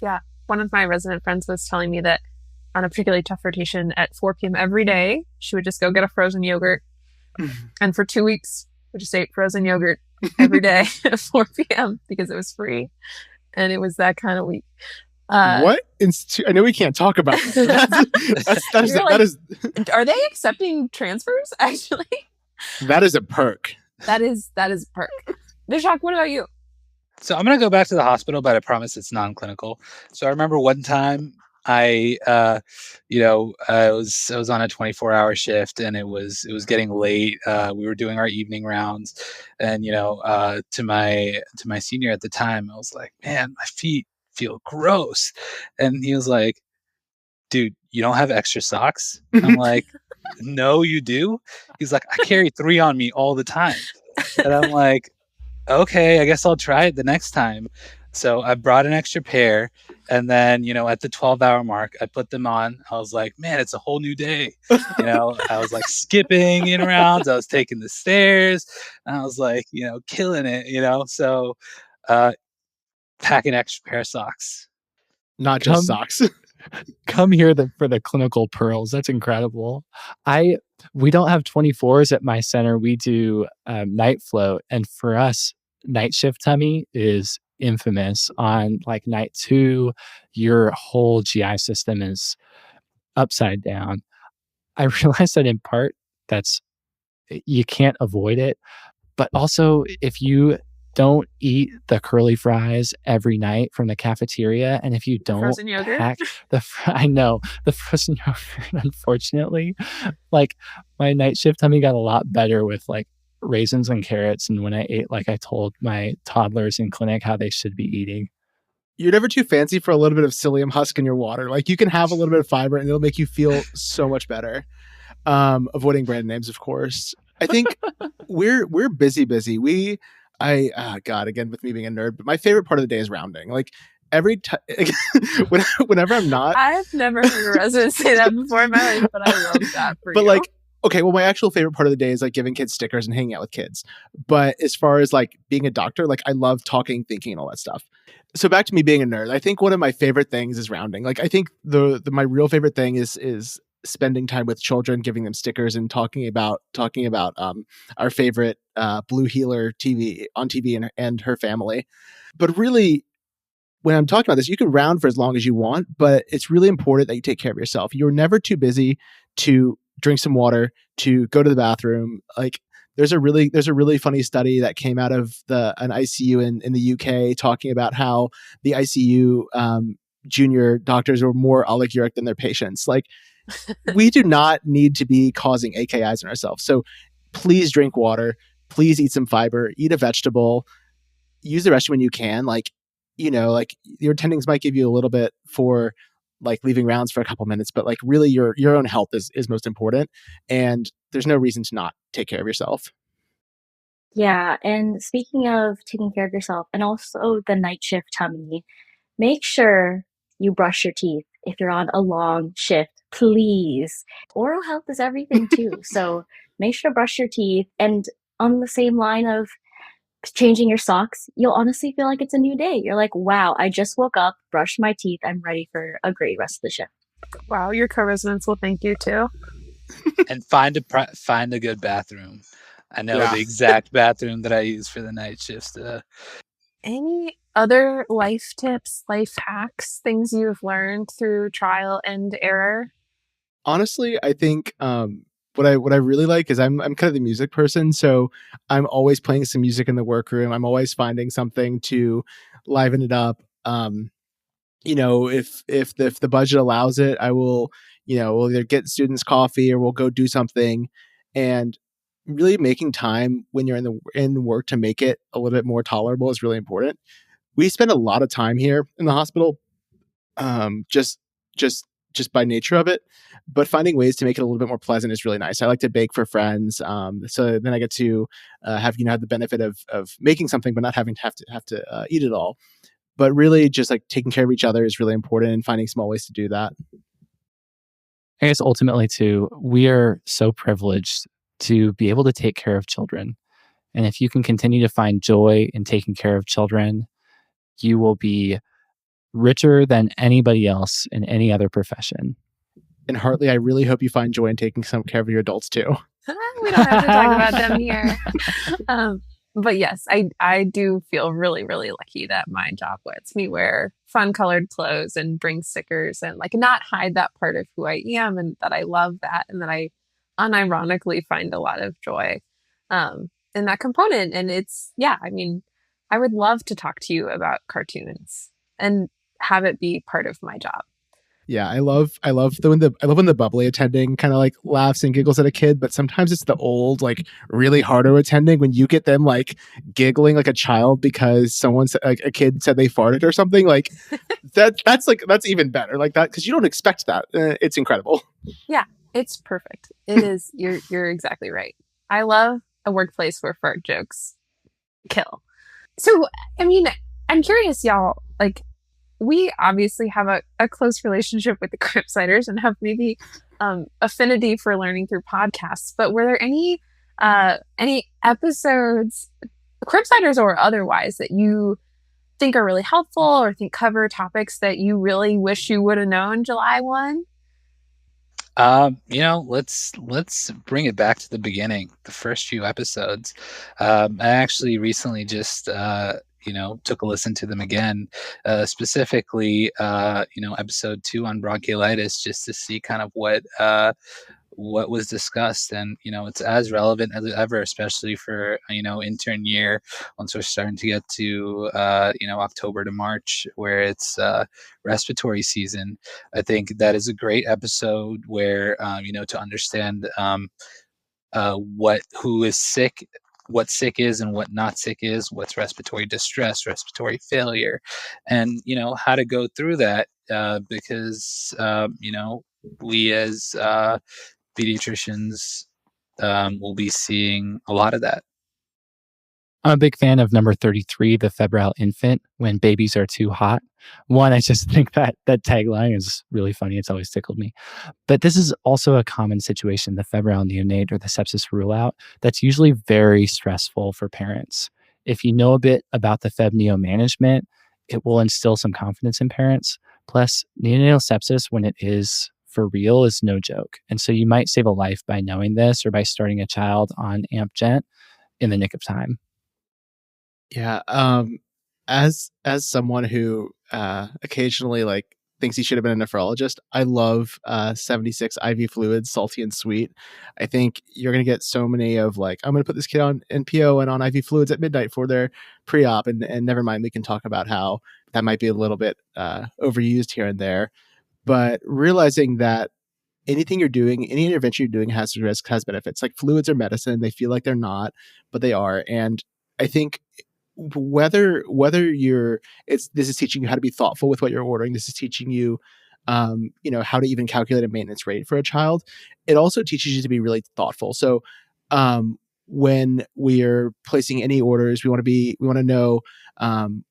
D: Yeah. One of my resident friends was telling me that on a particularly tough rotation at 4 p.m. every day, she would just go get a frozen yogurt. And for 2 weeks, we just ate frozen yogurt every day at 4 p.m. because it was free. And it was that kind of week.
C: What institute? I know we can't talk about that.
D: Are they accepting transfers, actually?
C: That is a perk.
D: That is a perk. Vishak, what about you?
E: So I'm going to go back to the hospital, but I promise it's non-clinical. So I remember one time I was on a 24-hour shift and it was getting late. We were doing our evening rounds, and to my senior at the time, I was like, man, my feet feel gross. And he was like, dude, you don't have extra socks? I'm like, no, you do? He's like, I carry 3 on me all the time. And I'm like, okay, I guess I'll try it the next time. So I brought an extra pair, and then, at the 12-hour mark, I put them on. I was like, man, it's a whole new day. I was like skipping in rounds. I was taking the stairs, and I was like, killing it, So pack an extra pair of socks.
C: Not just socks.
B: Come here for the clinical pearls. That's incredible. We don't have 24s at my center. We do night float. And for us, night shift tummy is infamous. On like night 2, your whole GI system is upside down. I realize that in part, you can't avoid it. But also, if you don't eat the curly fries every night from the cafeteria, and if you don't
D: frozen yogurt?
B: pack the frozen yogurt, unfortunately, like my night shift tummy got a lot better with like raisins and carrots, and when I ate like I told my toddlers in clinic how they should be eating.
C: You're never too fancy for a little bit of psyllium husk in your water. Like, you can have a little bit of fiber and it'll make you feel so much better. Avoiding brand names, of course. I think we're busy. Again, with me being a nerd, but my favorite part of the day is rounding. Like, every time, whenever I'm not.
D: I've never heard a resident say that before in my life, but I love that for you.
C: But like, okay, well, my actual favorite part of the day is like giving kids stickers and hanging out with kids. But as far as like being a doctor, like I love talking, thinking, and all that stuff. So back to me being a nerd, I think one of my favorite things is rounding. Like, I think my real favorite thing is spending time with children, giving them stickers, and talking about our favorite blue healer on TV and her family. But really, when I'm talking about this, you can round for as long as you want, but it's really important that you take care of yourself. You're never too busy to drink some water, to go to the bathroom. Like, there's a really funny study that came out of an ICU in the UK talking about how the ICU junior doctors were more oliguric than their patients. Like, we do not need to be causing AKIs on ourselves. So please drink water. Please eat some fiber. Eat a vegetable. Use the restroom when you can. Like, like your attendings might give you a little bit for like leaving rounds for a couple minutes, but like really your own health is most important. And there's no reason to not take care of yourself.
F: Yeah. And speaking of taking care of yourself and also the night shift tummy, make sure you brush your teeth if you're on a long shift, please. Oral health is everything too. So make sure to brush your teeth. And on the same line of changing your socks, you'll honestly feel like it's a new day. You're like, wow, I just woke up, brushed my teeth. I'm ready for a great rest of the shift.
D: Wow, your co-residents will thank you too.
E: And find a good bathroom. I know the exact bathroom that I use for the night shifts.
D: Any other life tips, life hacks, things you've learned through trial and error?
C: Honestly, I think what I really like is I'm kind of the music person, so I'm always playing some music in the workroom. I'm always finding something to liven it up. If the budget allows it, I will, we'll either get students coffee or we'll go do something, and really making time when you're in work to make it a little bit more tolerable is really important. We spend a lot of time here in the hospital, just by nature of it, but finding ways to make it a little bit more pleasant is really nice. I like to bake for friends, so then I get to have the benefit of making something, but not having to have to eat it all. But really, just like taking care of each other is really important, and finding small ways to do that.
B: I guess ultimately, too, we are so privileged to be able to take care of children. And if you can continue to find joy in taking care of children, you will be richer than anybody else in any other profession.
C: And Hartley, I really hope you find joy in taking some care of your adults too.
D: We don't have to talk about them here. But yes, I do feel really, really lucky that my job lets me wear fun colored clothes and bring stickers and like not hide that part of who I am, and that I love that, and that I unironically find a lot of joy in that component. And it's, I would love to talk to you about cartoons and have it be part of my job.
C: Yeah, I love when the bubbly attending kind of like laughs and giggles at a kid, but sometimes it's the old, like really harder attending when you get them like giggling like a child because someone said, like a kid said they farted or something, like that's even better, like that, because you don't expect that. It's incredible.
D: Yeah, it's perfect. It is. You're exactly right. I love a workplace where fart jokes kill. So, I mean, I'm curious, y'all, like, we obviously have a close relationship with the Cribsiders and have maybe affinity for learning through podcasts. But were there any episodes, Cribsiders or otherwise, that you think are really helpful or think cover topics that you really wish you would have known July 1?
E: Let's bring it back to the beginning, the first few episodes. I actually recently just took a listen to them again, specifically, episode 2 on bronchiolitis, just to see kind of what was discussed. And, it's as relevant as ever, especially for, intern year, once we're starting to get to, October to March, where it's respiratory season. I think that is a great episode where, to understand who is sick, what sick is and what not sick is, what's respiratory distress, respiratory failure, and how to go through that, because we as pediatricians will be seeing a lot of that.
B: I'm a big fan of number 33, the febrile infant, when babies are too hot. One, I just think that tagline is really funny. It's always tickled me. But this is also a common situation, the febrile neonate or the sepsis rule out, that's usually very stressful for parents. If you know a bit about the feb neo management, it will instill some confidence in parents. Plus, neonatal sepsis, when it is for real, is no joke. And so you might save a life by knowing this or by starting a child on AMP Gent in the nick of time.
C: Yeah. As someone who occasionally like thinks he should have been a nephrologist, I love 76 IV fluids, salty and sweet. I think you're going to get so many of like, I'm going to put this kid on NPO and on IV fluids at midnight for their pre-op. And never mind, we can talk about how that might be a little bit overused here and there. But realizing that anything you're doing, any intervention you're doing has risk, has benefits. Like fluids are medicine. They feel like they're not, but they are. And I think whether this is teaching you how to be thoughtful with what you're ordering, this is teaching you how to even calculate a maintenance rate for a child. It also teaches you to be really thoughtful. So when we're placing any orders, we want to know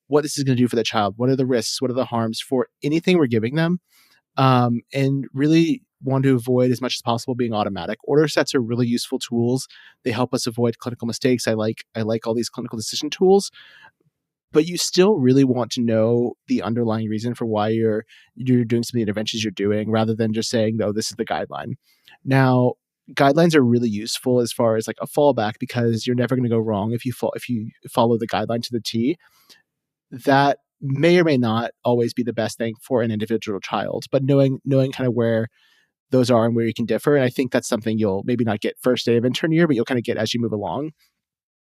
C: what this is going to do for the child. What are the risks? What are the harms for anything we're giving them? and really want to avoid as much as possible being automatic. Order sets are really useful tools. They help us avoid clinical mistakes. I like all these clinical decision tools, but you still really want to know the underlying reason for why you're doing some of the interventions you're doing, rather than just saying, "No, this is the guideline." Now, guidelines are really useful as far as like a fallback, because you're never going to go wrong if you follow the guideline to the T. That may or may not always be the best thing for an individual child, but knowing kind of where those are and where you can differ. And I think that's something you'll maybe not get first day of intern year, but you'll kind of get as you move along.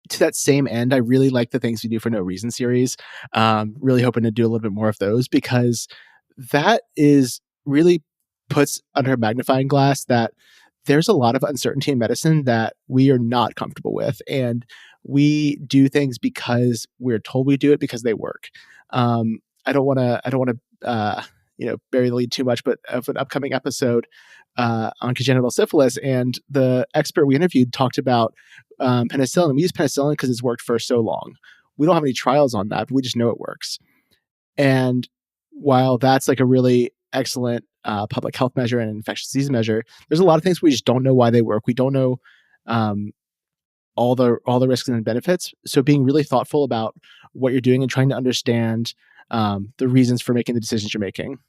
C: To that same end, I really like the Things We Do for No Reason series. Really hoping to do a little bit more of those, because that is really puts under a magnifying glass that there's a lot of uncertainty in medicine that we are not comfortable with. And we do things because we're told we do it because they work. I don't want to, bury the lead too much, but of an upcoming episode on congenital syphilis, and the expert we interviewed talked about penicillin. We use penicillin because it's worked for so long. We don't have any trials on that, but we just know it works. And while that's like a really excellent public health measure and infectious disease measure, there's a lot of things we just don't know why they work. We don't know all the risks and benefits. So being really thoughtful about what you're doing and trying to understand the reasons for making the decisions you're making.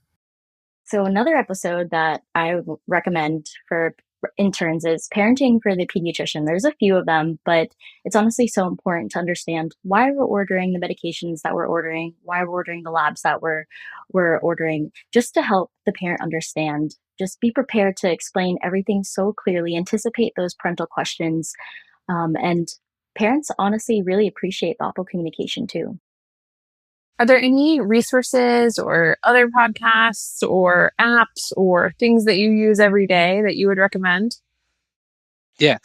F: So another episode that I would recommend for interns is Parenting for the Pediatrician. There's a few of them, but it's honestly so important to understand why we're ordering the medications that we're ordering, why we're ordering the labs that we're ordering, just to help the parent understand. Just be prepared to explain everything so clearly, anticipate those parental questions, and parents honestly really appreciate thoughtful communication too.
D: Are there any resources or other podcasts or apps or things that you use every day that you would recommend?
E: Yeah.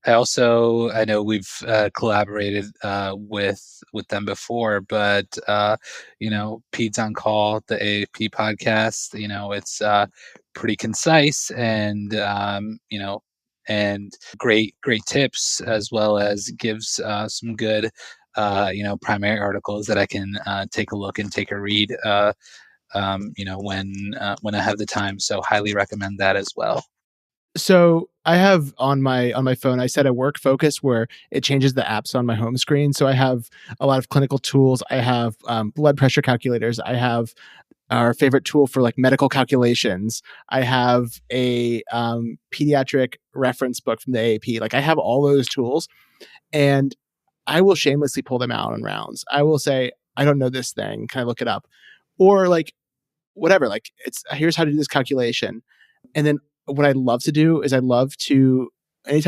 E: I know we've collaborated with them before, but Peds on Call, the AAP podcast, it's pretty concise and and great when as well as gives some good primary articles that I can take a look and take a read when I have the time. So highly recommend that as well.
C: So I have on my phone, I set a work focus where it changes the apps on my home screen. So I have a lot of clinical tools. I have blood pressure calculators. I have our favorite tool for like medical calculations. I have a pediatric reference book from the AAP. Like I have all those tools, and I will shamelessly pull them out on rounds. I will say, I don't know this thing. Can I look it up? Or like whatever, like here's how to do this calculation. And then what I love to do is anytime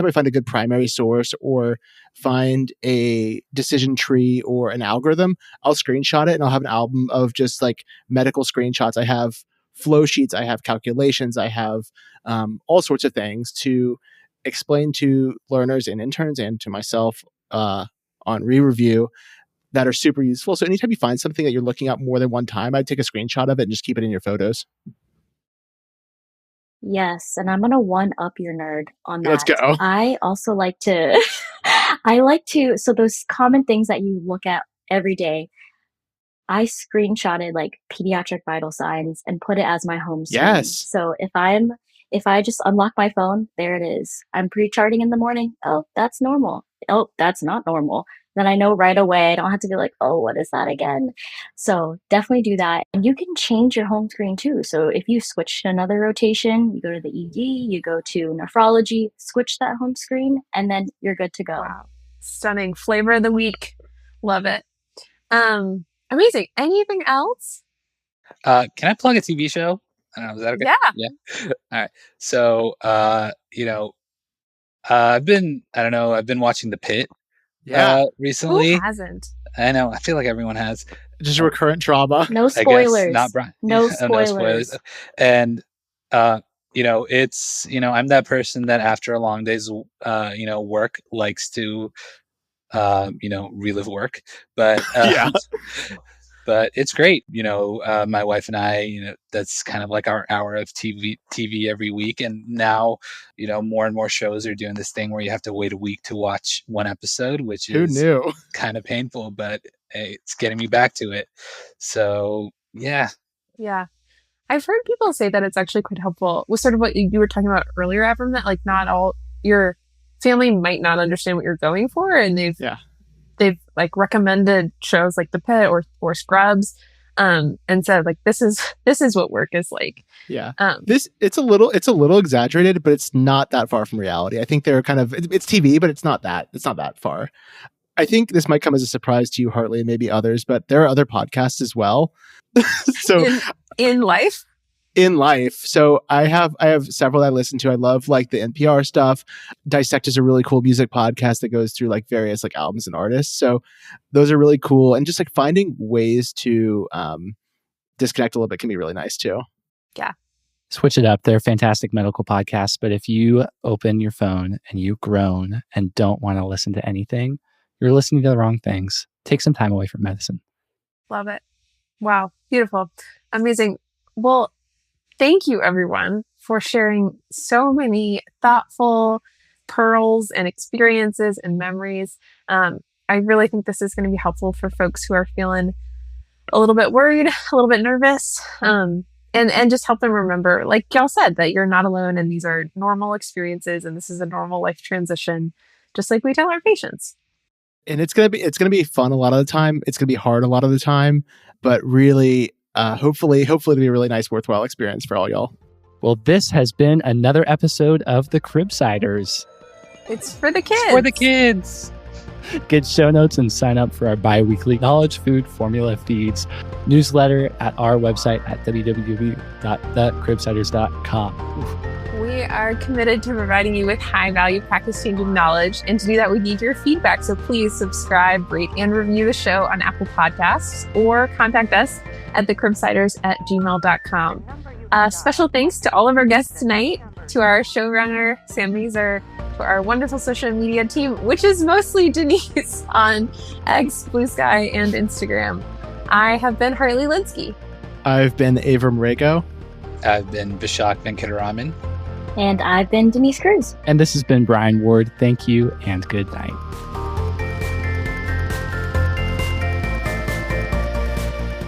C: I find a good primary source or find a decision tree or an algorithm, I'll screenshot it and I'll have an album of just like medical screenshots. I have flow sheets, I have calculations, I have all sorts of things to explain to learners and interns and to myself on re-review that are super useful. So anytime you find something that you're looking at more than one time, I'd take a screenshot of it and just keep it in your photos.
F: Yes, and I'm gonna one up your nerd on that.
C: Let's go.
F: I also like to, so those common things that you look at every day, I screenshotted like pediatric vital signs and put it as my home screen.
C: Yes.
F: So if I just unlock my phone, there it is. I'm pre-charting in the morning. Oh, that's normal. Oh, that's not normal. Then I know right away. I don't have to be like, oh, what is that again? So definitely do that. And you can change your home screen too. So if you switch to another rotation, you go to the ED, you go to nephrology, switch that home screen, and then you're good to go.
D: Wow. Stunning. Flavor of the week. Love it. Amazing. Anything else?
E: Can I plug a TV show? I don't know, is that okay?
D: Yeah.
E: All right. So, I've been watching The Pit recently.
D: Who hasn't?
E: I know. I feel like everyone has.
C: Just recurrent trauma.
F: No spoilers.
E: Not Brian.
F: No
E: No spoilers. And, it's, I'm that person that after a long day's, work likes to, relive work. But,
C: Yeah.
E: But it's great. My wife and I, that's kind of like our hour of TV every week. And now, more and more shows are doing this thing where you have to wait a week to watch one episode, which
C: Who
E: is
C: knew?
E: kind of painful, but hey, it's getting me back to it. So, yeah.
D: Yeah. I've heard people say that it's actually quite helpful with sort of what you were talking about earlier, Evan, that like not all your family might not understand what you're going for. And they've like recommended shows like The Pit or Scrubs. And said like, this is what work is like.
C: Yeah. It's a little exaggerated, but it's not that far from reality. I think they're kind of, it's TV, but it's not that far. I think this might come as a surprise to you, Hartley, and maybe others, but there are other podcasts as well. So
D: in life.
C: So I have several that I listen to. I love like the NPR stuff. Dissect is a really cool music podcast that goes through like various like albums and artists. So those are really cool. And just like finding ways to disconnect a little bit can be really nice too.
D: Yeah.
B: Switch it up. They're fantastic medical podcasts. But if you open your phone and you groan and don't want to listen to anything, you're listening to the wrong things. Take some time away from medicine.
D: Love it. Wow. Beautiful. Amazing. Well, thank you, everyone, for sharing so many thoughtful pearls and experiences and memories. I really think this is going to be helpful for folks who are feeling a little bit worried, a little bit nervous, and just help them remember, like y'all said, that you're not alone and these are normal experiences and this is a normal life transition, just like we tell our patients.
C: And it's gonna be fun a lot of the time. It's gonna be hard a lot of the time, but really, hopefully it'll be a really nice, worthwhile experience for all y'all.
B: Well, this has been another episode of the Cribsiders.
D: It's for the kids.
E: For the kids.
B: Get show notes and sign up for our bi-weekly knowledge food formula feeds newsletter at our website at www.thecribsiders.com.
D: We are committed to providing you with high-value practice-changing knowledge, and to do that, we need your feedback. So please subscribe, rate, and review the show on Apple Podcasts, or contact us at thecribsiders@gmail.com. Special thanks to all of our guests tonight, to our showrunner, Sam Mazer, to our wonderful social media team, which is mostly Denise on X, Blue Sky, and Instagram. I have been Hartley Linsky.
C: I've been Avram Rago.
E: I've been Vishak Venkataraman.
F: And I've been Denise Cruz.
B: And this has been Brian Ward. Thank you and good night.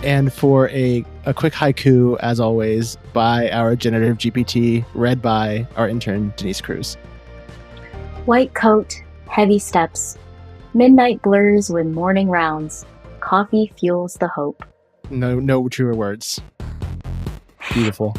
C: And for a quick haiku, as always, by our generative GPT, read by our intern, Denise Cruz.
F: White coat, heavy steps. Midnight blurs with morning rounds. Coffee fuels the hope.
C: No truer words.
B: Beautiful.